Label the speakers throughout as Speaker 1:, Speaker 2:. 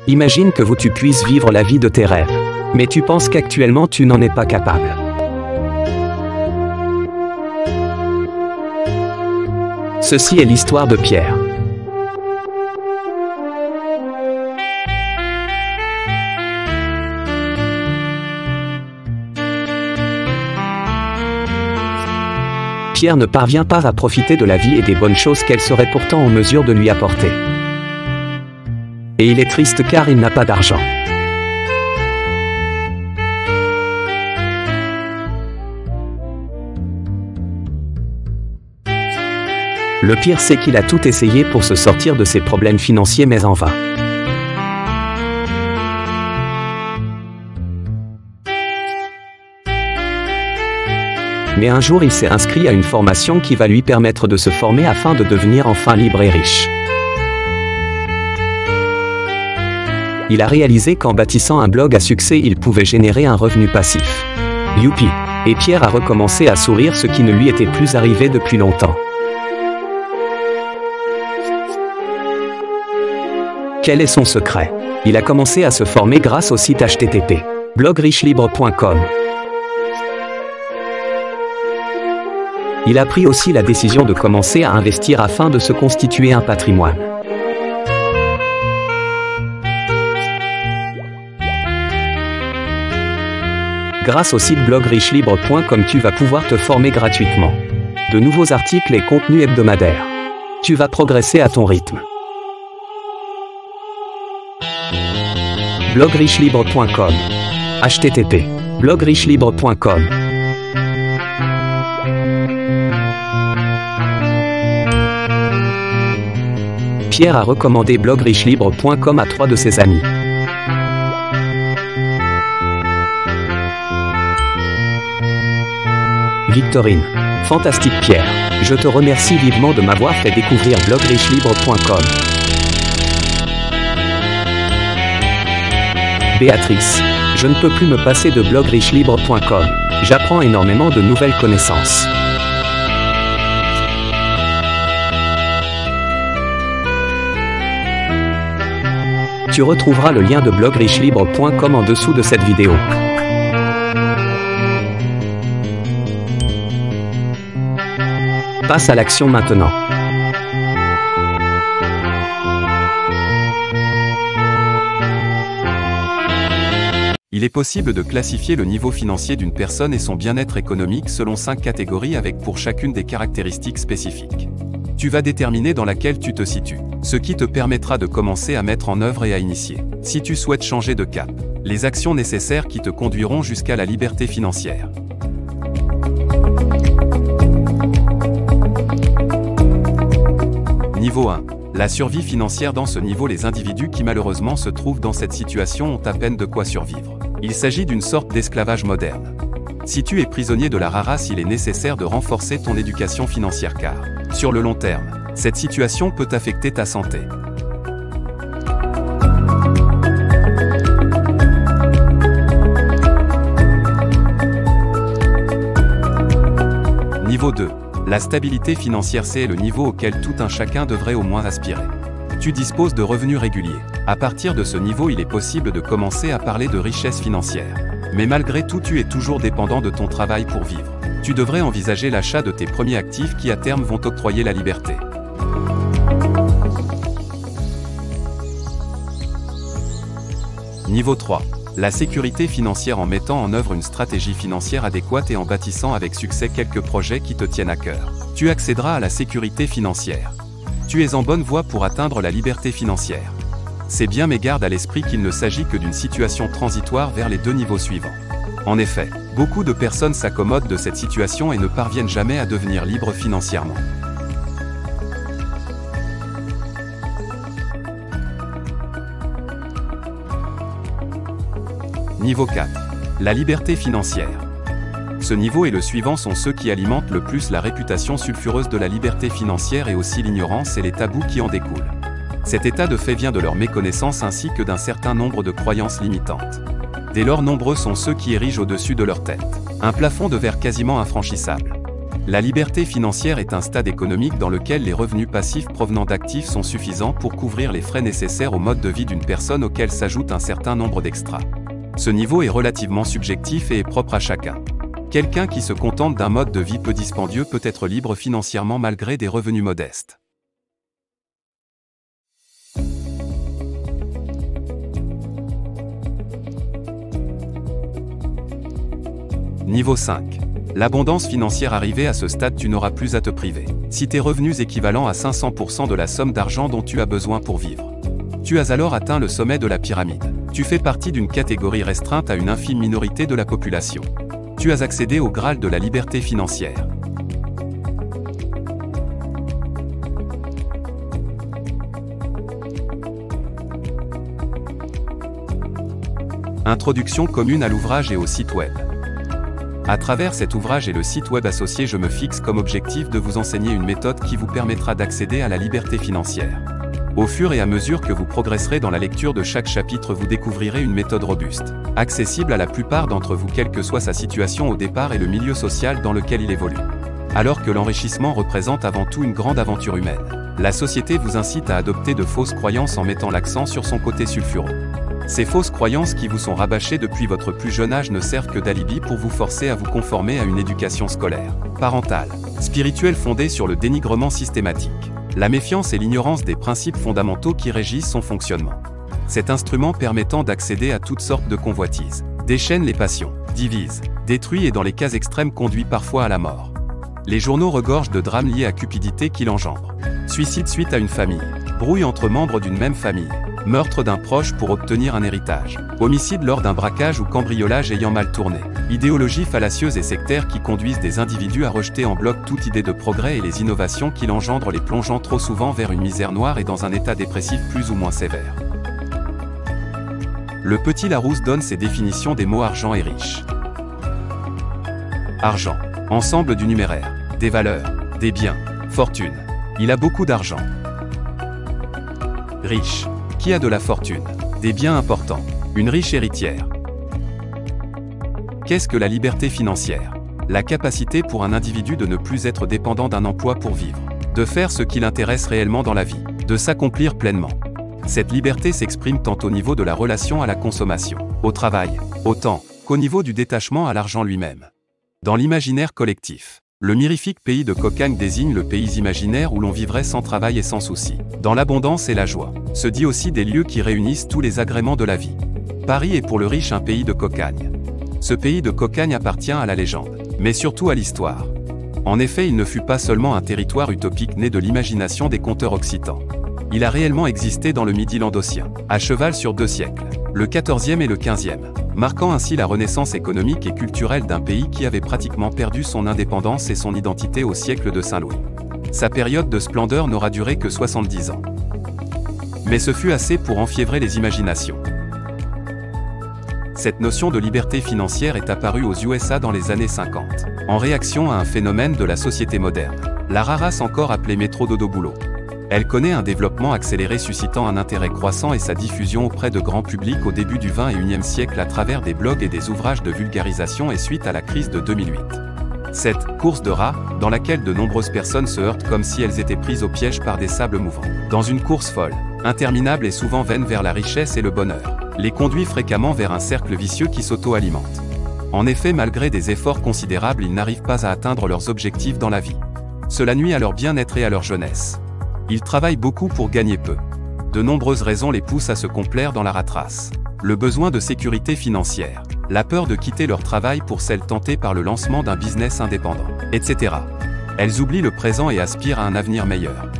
Speaker 1: Imagine que tu puisses vivre la vie de tes rêves. Mais tu penses qu'actuellement tu n'en es pas capable. Ceci est l'histoire de Pierre. Pierre ne parvient pas à profiter de la vie et des bonnes choses qu'elle serait pourtant en mesure de lui apporter. Et il est triste car il n'a pas d'argent. Le pire, c'est qu'il a tout essayé pour se sortir de ses problèmes financiers, mais en vain. Mais un jour, il s'est inscrit à une formation qui va lui permettre de se former afin de devenir enfin libre et riche. Il a réalisé qu'en bâtissant un blog à succès, il pouvait générer un revenu passif. Youpi! Et Pierre a recommencé à sourire, ce qui ne lui était plus arrivé depuis longtemps. Quel est son secret? Il a commencé à se former grâce au site http blogrichelibre.com. Il a pris aussi la décision de commencer à investir afin de se constituer un patrimoine. Grâce au site blogrichelibre.com, tu vas pouvoir te former gratuitement. De nouveaux articles et contenus hebdomadaires. Tu vas progresser à ton rythme. blogrichelibre.com. http blogrichelibre.com. Pierre a recommandé blogrichelibre.com à 3 de ses amis. Victorine. Fantastique Pierre. Je te remercie vivement de m'avoir fait découvrir blogrichelibre.com. Béatrice. Je ne peux plus me passer de blogrichelibre.com. J'apprends énormément de nouvelles connaissances. Tu retrouveras le lien de blogrichelibre.com en dessous de cette vidéo. Passe à l'action maintenant.
Speaker 2: Il est possible de classifier le niveau financier d'une personne et son bien-être économique selon 5 catégories avec pour chacune des caractéristiques spécifiques. Tu vas déterminer dans laquelle tu te situes, ce qui te permettra de commencer à mettre en œuvre et à initier, si tu souhaites changer de cap, les actions nécessaires qui te conduiront jusqu'à la liberté financière. Niveau 1. La survie financière. Dans ce niveau, les individus qui malheureusement se trouvent dans cette situation ont à peine de quoi survivre. Il s'agit d'une sorte d'esclavage moderne. Si tu es prisonnier de la race, il est nécessaire de renforcer ton éducation financière car, sur le long terme, cette situation peut affecter ta santé. Niveau 2. La stabilité financière. C'est le niveau auquel tout un chacun devrait au moins aspirer. Tu disposes de revenus réguliers. À partir de ce niveau, il est possible de commencer à parler de richesse financière. Mais malgré tout, tu es toujours dépendant de ton travail pour vivre. Tu devrais envisager l'achat de tes premiers actifs qui à terme vont t'octroyer la liberté. Niveau 3. La sécurité financière. En mettant en œuvre une stratégie financière adéquate et en bâtissant avec succès quelques projets qui te tiennent à cœur, tu accéderas à la sécurité financière. Tu es en bonne voie pour atteindre la liberté financière. C'est bien, mais garde à l'esprit qu'il ne s'agit que d'une situation transitoire vers les 2 niveaux suivants. En effet, beaucoup de personnes s'accommodent de cette situation et ne parviennent jamais à devenir libres financièrement. Niveau 4. La liberté financière. Ce niveau et le suivant sont ceux qui alimentent le plus la réputation sulfureuse de la liberté financière et aussi l'ignorance et les tabous qui en découlent. Cet état de fait vient de leur méconnaissance ainsi que d'un certain nombre de croyances limitantes. Dès lors, nombreux sont ceux qui érigent au-dessus de leur tête un plafond de verre quasiment infranchissable. La liberté financière est un stade économique dans lequel les revenus passifs provenant d'actifs sont suffisants pour couvrir les frais nécessaires au mode de vie d'une personne auquel s'ajoute un certain nombre d'extras. Ce niveau est relativement subjectif et est propre à chacun. Quelqu'un qui se contente d'un mode de vie peu dispendieux peut être libre financièrement malgré des revenus modestes. Niveau 5. L'abondance financière arrivée à ce stade, tu n'auras plus à te priver. Si tes revenus équivalent à 500% de la somme d'argent dont tu as besoin pour vivre. Tu as alors atteint le sommet de la pyramide. Tu fais partie d'une catégorie restreinte à une infime minorité de la population. Tu as accédé au Graal de la liberté financière. Introduction commune à l'ouvrage et au site web. À travers cet ouvrage et le site web associé, je me fixe comme objectif de vous enseigner une méthode qui vous permettra d'accéder à la liberté financière. Au fur et à mesure que vous progresserez dans la lecture de chaque chapitre, vous découvrirez une méthode robuste, accessible à la plupart d'entre vous quelle que soit sa situation au départ et le milieu social dans lequel il évolue. Alors que l'enrichissement représente avant tout une grande aventure humaine, la société vous incite à adopter de fausses croyances en mettant l'accent sur son côté sulfureux. Ces fausses croyances qui vous sont rabâchées depuis votre plus jeune âge ne servent que d'alibi pour vous forcer à vous conformer à une éducation scolaire, parentale, spirituelle fondée sur le dénigrement systématique, la méfiance et l'ignorance des principes fondamentaux qui régissent son fonctionnement. Cet instrument permettant d'accéder à toutes sortes de convoitises, déchaîne les passions, divise, détruit et dans les cas extrêmes conduit parfois à la mort. Les journaux regorgent de drames liés à cupidité qu'il engendre. Suicide suite à une famille, brouille entre membres d'une même famille, meurtre d'un proche pour obtenir un héritage, homicide lors d'un braquage ou cambriolage ayant mal tourné, idéologies fallacieuses et sectaires qui conduisent des individus à rejeter en bloc toute idée de progrès et les innovations qu'il engendre les plongeant trop souvent vers une misère noire et dans un état dépressif plus ou moins sévère. Le petit Larousse donne ses définitions des mots argent et riche. Argent, ensemble du numéraire, des valeurs, des biens, fortune. Il a beaucoup d'argent. Riche, qui a de la fortune, des biens importants, une riche héritière. Qu'est-ce que la liberté financière? La capacité pour un individu de ne plus être dépendant d'un emploi pour vivre, de faire ce qui l'intéresse réellement dans la vie, de s'accomplir pleinement. Cette liberté s'exprime tant au niveau de la relation à la consommation, au travail, au temps, qu'au niveau du détachement à l'argent lui-même. Dans l'imaginaire collectif, le mirifique pays de Cocagne désigne le pays imaginaire où l'on vivrait sans travail et sans souci, dans l'abondance et la joie. Se dit aussi des lieux qui réunissent tous les agréments de la vie. Paris est pour le riche un pays de cocagne. Ce pays de cocagne appartient à la légende, mais surtout à l'histoire. En effet, il ne fut pas seulement un territoire utopique né de l'imagination des conteurs occitans. Il a réellement existé dans le Midi landausien, à cheval sur 2 siècles, le XIVe et le XVe, marquant ainsi la renaissance économique et culturelle d'un pays qui avait pratiquement perdu son indépendance et son identité au siècle de Saint-Louis. Sa période de splendeur n'aura duré que 70 ans. Mais ce fut assez pour enfiévrer les imaginations. Cette notion de liberté financière est apparue aux USA dans les années 50, en réaction à un phénomène de la société moderne, la rarasse encore appelée métro dodo boulot. Elle connaît un développement accéléré suscitant un intérêt croissant et sa diffusion auprès de grand public au début du XXIe siècle à travers des blogs et des ouvrages de vulgarisation et suite à la crise de 2008. Cette « course de rats » dans laquelle de nombreuses personnes se heurtent comme si elles étaient prises au piège par des sables mouvants, dans une course folle, interminable et souvent vaine vers la richesse et le bonheur, les conduit fréquemment vers un cercle vicieux qui s'auto-alimente. En effet, malgré des efforts considérables, ils n'arrivent pas à atteindre leurs objectifs dans la vie. Cela nuit à leur bien-être et à leur jeunesse. Ils travaillent beaucoup pour gagner peu. De nombreuses raisons les poussent à se complaire dans la rat race. Le besoin de sécurité financière, la peur de quitter leur travail pour celle tentée par le lancement d'un business indépendant, etc. Elles oublient le présent et aspirent à un avenir meilleur.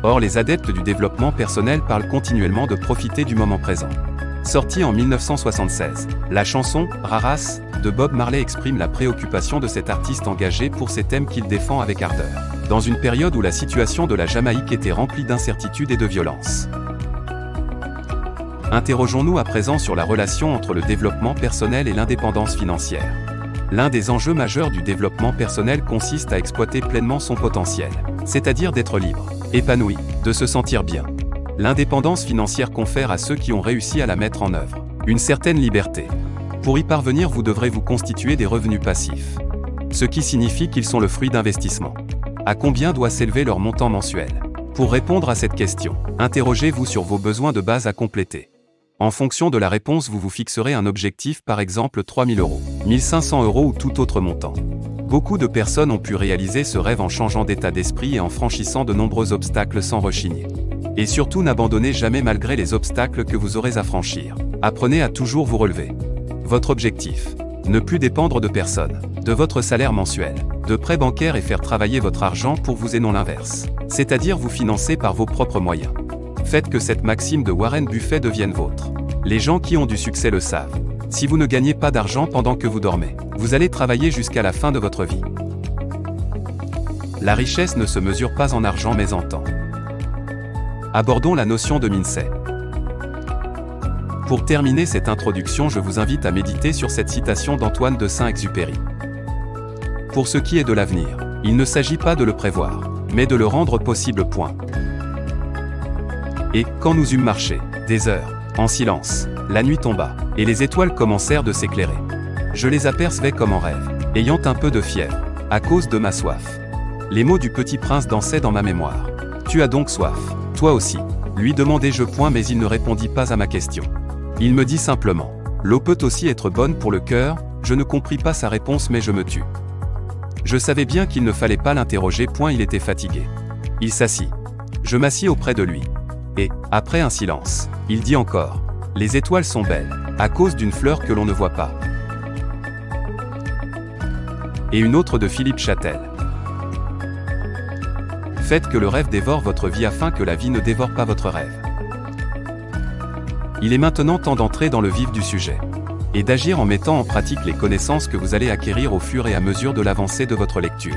Speaker 2: Or, les adeptes du développement personnel parlent continuellement de profiter du moment présent. Sortie en 1976, la chanson « Raras » de Bob Marley exprime la préoccupation de cet artiste engagé pour ces thèmes qu'il défend avec ardeur, dans une période où la situation de la Jamaïque était remplie d'incertitudes et de violence. Interrogeons-nous à présent sur la relation entre le développement personnel et l'indépendance financière. L'un des enjeux majeurs du développement personnel consiste à exploiter pleinement son potentiel, c'est-à-dire d'être libre, épanoui, de se sentir bien. L'indépendance financière confère à ceux qui ont réussi à la mettre en œuvre une certaine liberté. Pour y parvenir, vous devrez vous constituer des revenus passifs. ce qui signifie qu'ils sont le fruit d'investissements. À combien doit s'élever leur montant mensuel? Pour répondre à cette question, interrogez-vous sur vos besoins de base à compléter. En fonction de la réponse, vous vous fixerez un objectif, par exemple 3 000 €, 1 500 € ou tout autre montant. Beaucoup de personnes ont pu réaliser ce rêve en changeant d'état d'esprit et en franchissant de nombreux obstacles sans rechigner. Et surtout, n'abandonnez jamais malgré les obstacles que vous aurez à franchir. Apprenez à toujours vous relever. Votre objectif: ne plus dépendre de personne, de votre salaire mensuel, de prêts bancaires et faire travailler votre argent pour vous et non l'inverse. C'est-à-dire vous financer par vos propres moyens. Faites que cette maxime de Warren Buffett devienne vôtre. Les gens qui ont du succès le savent. Si vous ne gagnez pas d'argent pendant que vous dormez, vous allez travailler jusqu'à la fin de votre vie. La richesse ne se mesure pas en argent mais en temps. Abordons la notion de mindset. Pour terminer cette introduction, je vous invite à méditer sur cette citation d'Antoine de Saint-Exupéry. Pour ce qui est de l'avenir, il ne s'agit pas de le prévoir, mais de le rendre possible. Point. Et, quand nous eûmes marché des heures, en silence, la nuit tomba, et les étoiles commencèrent de s'éclairer. Je les apercevais comme en rêve, ayant un peu de fièvre, à cause de ma soif. Les mots du Petit Prince dansaient dans ma mémoire. Tu as donc soif, toi aussi, lui demandai-je point, mais il ne répondit pas à ma question. Il me dit simplement: l'eau peut aussi être bonne pour le cœur. Je ne compris pas sa réponse, mais je me tus. Je savais bien qu'il ne fallait pas l'interroger, point, il était fatigué. Il s'assit. Je m'assis auprès de lui. Et, après un silence, il dit encore: les étoiles sont belles, à cause d'une fleur que l'on ne voit pas. Et une autre de Philippe Châtel. Faites que le rêve dévore votre vie afin que la vie ne dévore pas votre rêve. Il est maintenant temps d'entrer dans le vif du sujet et d'agir en mettant en pratique les connaissances que vous allez acquérir au fur et à mesure de l'avancée de votre lecture.